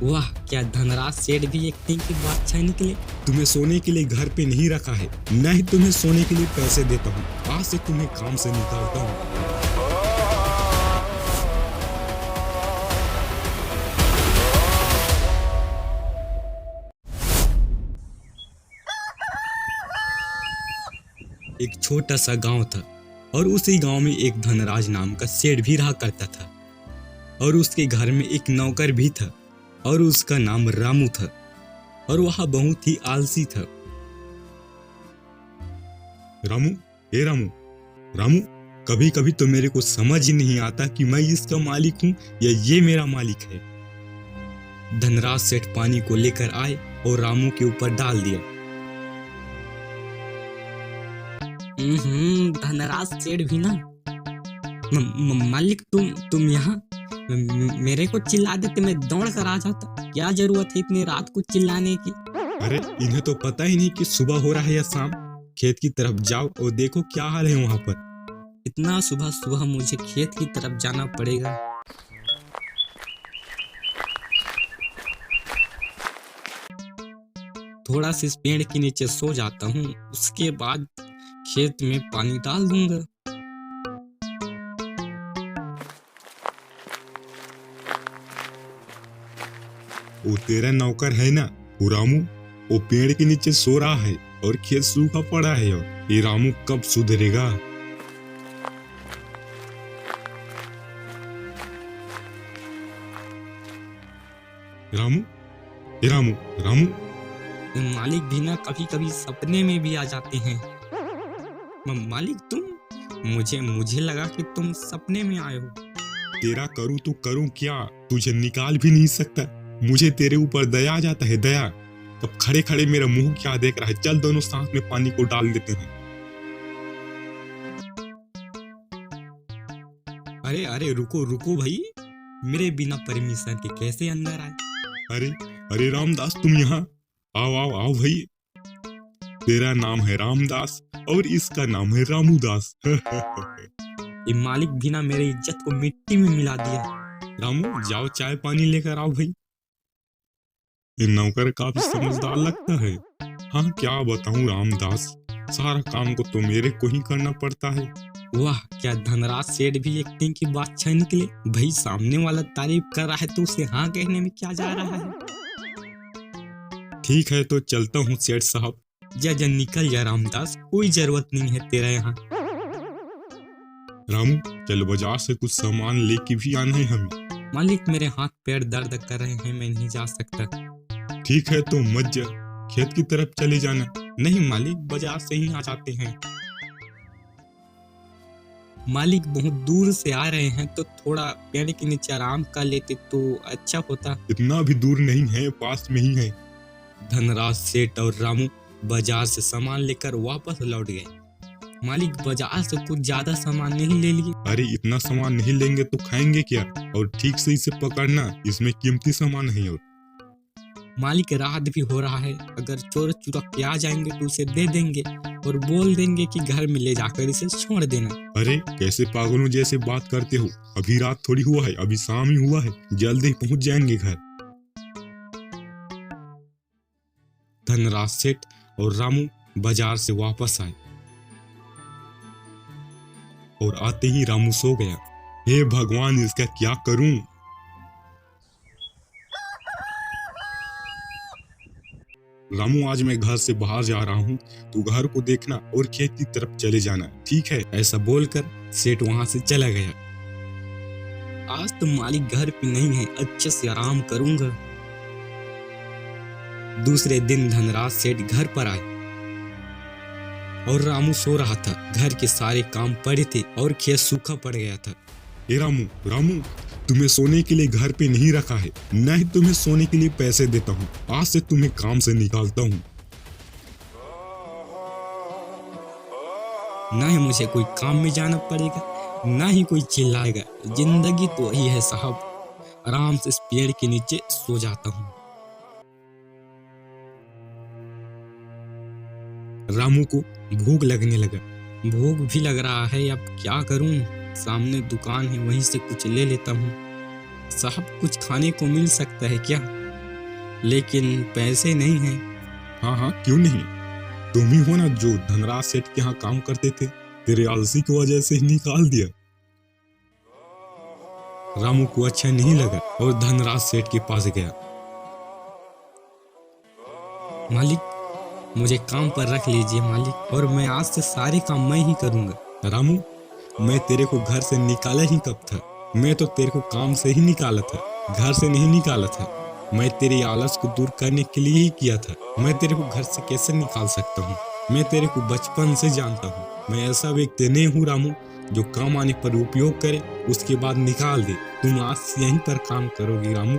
वाह, क्या धनराज सेठ भी एक्टिंग की बादशाह निकले। तुम्हें सोने के लिए घर पे नहीं रखा है, न ही तुम्हें सोने के लिए पैसे देता हूँ। आज से तुम्हें काम से निकालता हूँ। एक छोटा सा गांव था और उसी गांव में एक धनराज नाम का सेठ भी रहा करता था और उसके घर में एक नौकर भी था और उसका नाम रामू था और वह बहुत ही आलसी था। रामू, ए रामू, रामू, कभी कभी तो मेरे को समझ ही नहीं आता कि मैं इसका मालिक हूँ या ये मेरा मालिक है। धनराज सेठ पानी को लेकर आए और रामू के ऊपर डाल दिया। धनराज सेठ भी ना। मालिक तुम यहाँ मेरे को चिल्ला देते, मैं दौड़ कर आ जाता। क्या जरूरत है इतनी रात को चिल्लाने की। अरे इन्हें तो पता ही नहीं कि सुबह हो रहा है या शाम। खेत की तरफ जाओ और देखो क्या हाल है वहाँ पर। इतना सुबह सुबह मुझे खेत की तरफ जाना पड़ेगा। थोड़ा सा इस पेड़ के नीचे सो जाता हूँ, उसके बाद खेत में पानी डाल दूंगा। वो तेरा नौकर है ना, वो रामू, वो पेड़ के नीचे सो रहा है और खेत सूखा पड़ा है। और ये रामू कब सुधरेगा? रामू, ये रामू, रामू। मालिक भी ना कभी कभी सपने में भी आ जाते हैं। मालिक तुम, मुझे लगा कि तुम सपने में आए हो। तेरा करूं तो करूं क्या, तुझे निकाल भी नहीं सकता। मुझे तेरे ऊपर दया आ जाता है, दया। अब खड़े खड़े मेरा मुंह क्या देख रहा है? चल दोनों साथ में पानी को डाल देते हैं। अरे अरे रुको रुको भाई, मेरे बिना परमिशन के कैसे अंदर आए? अरे अरे रामदास, तुम यहाँ आओ आओ आओ भाई। तेरा नाम है रामदास और इसका नाम है रामूदास। ये मालिक भी ना मेरी इज्जत को मिट्टी में मिला दिया। रामू, जाओ चाय पानी लेकर आओ भाई। ये नौकर काफी समझदार लगता है। हाँ, क्या बताऊं रामदास, सारा काम को तो मेरे को ही करना पड़ता है। वाह, क्या धनराज सेठ भी एक्टिंग की बादशाह निकले। भाई सामने वाला तारीफ कर रहा है तो उसे हाँ कहने में क्या जा रहा है। ठीक है तो चलता हूँ सेठ साहब। जा जा निकल जा रामदास, कोई जरूरत नहीं है तेरा यहाँ। रामू, चल बाजार से कुछ सामान लेके भी आना है हमें। मालिक मेरे हाथ पैर दर्द कर रहे हैं, मैं नहीं जा सकता। ठीक है तो मत जा, खेत की तरफ चले जाना। नहीं मालिक, बाजार से ही आ जाते हैं। मालिक बहुत दूर से आ रहे हैं तो थोड़ा पेड़ के नीचे आराम कर लेते तो अच्छा होता। इतना भी दूर नहीं है, पास में ही है। धनराज सेठ और रामू बाजार से सामान लेकर वापस लौट गए। मालिक बाजार से कुछ ज्यादा सामान नहीं ले लिए। अरे इतना सामान नहीं लेंगे तो खाएंगे क्या? और ठीक से इसे पकड़ना, इसमें कीमती सामान है। और मालिक रात भी हो रहा है, अगर चोर चुरक के आ जाएंगे तो उसे दे देंगे और बोल देंगे कि घर में ले जाकर इसे छोड़ देना। अरे कैसे पागलों जैसे बात करते हो? अभी रात थोड़ी हुआ है, अभी शाम ही हुआ है, जल्दी पहुंच जाएंगे घर। धनराज सेठ और रामू बाजार से वापस आए और आते ही रामू सो गया। हे भगवान, इसका क्या करूं? रामू, आज मैं घर से बाहर जा रहा हूँ, तू घर को देखना और खेत की तरफ चले जाना, ठीक है? ऐसा बोलकर सेठ वहां से चला गया। आज तो मालिक घर पे नहीं है, अच्छे से आराम करूंगा। दूसरे दिन धनराज सेठ घर पर आए और रामू सो रहा था। घर के सारे काम पड़े थे और खेत सूखा पड़ गया था। ए रामू, रामू, तुम्हें सोने के लिए घर पे नहीं रखा है, न ही तुम्हें सोने के लिए पैसे देता हूँ। आज से तुम्हें काम से निकालता हूँ। ना ही मुझे कोई काम में जाना पड़ेगा, ना ही कोई चिल्लाएगा। जिंदगी तो वही है साहब, आराम से इस पेड़ के नीचे सो जाता हूँ। रामू को भूख लगने लगा। भूख भी लग रहा है, अब क्या करूं? सामने दुकान है, वहीं से कुछ ले लेता हूँ। साहब, कुछ खाने को मिल सकता है क्या? लेकिन पैसे नहीं हैं। हाँ हाँ, क्यों नहीं, तुम ही हो ना जो धनराज सेठ के यहाँ काम करते थे, तेरे आलसी की वजह से ही निकाल दिया। रामू को अच्छा नहीं लगा और धनराज सेठ के पास गया। मालिक, मुझे काम पर रख लीजिए मालिक, और मैं आज से सारे काम मैं ही करूंगा। रामू, मैं तेरे को घर से निकाला ही कब था? मैं तो तेरे को काम से ही निकाला था, घर से नहीं निकाला था। मैं तेरी आलस को दूर करने के लिए ही किया था। मैं तेरे को घर से कैसे निकाल सकता हूँ? मैं तेरे को बचपन से जानता हूँ। मैं ऐसा व्यक्ति नहीं हूँ रामू जो काम आने पर उपयोग करे उसके बाद निकाल दे। तुम आज से यहीं पर काम करोगी रामू।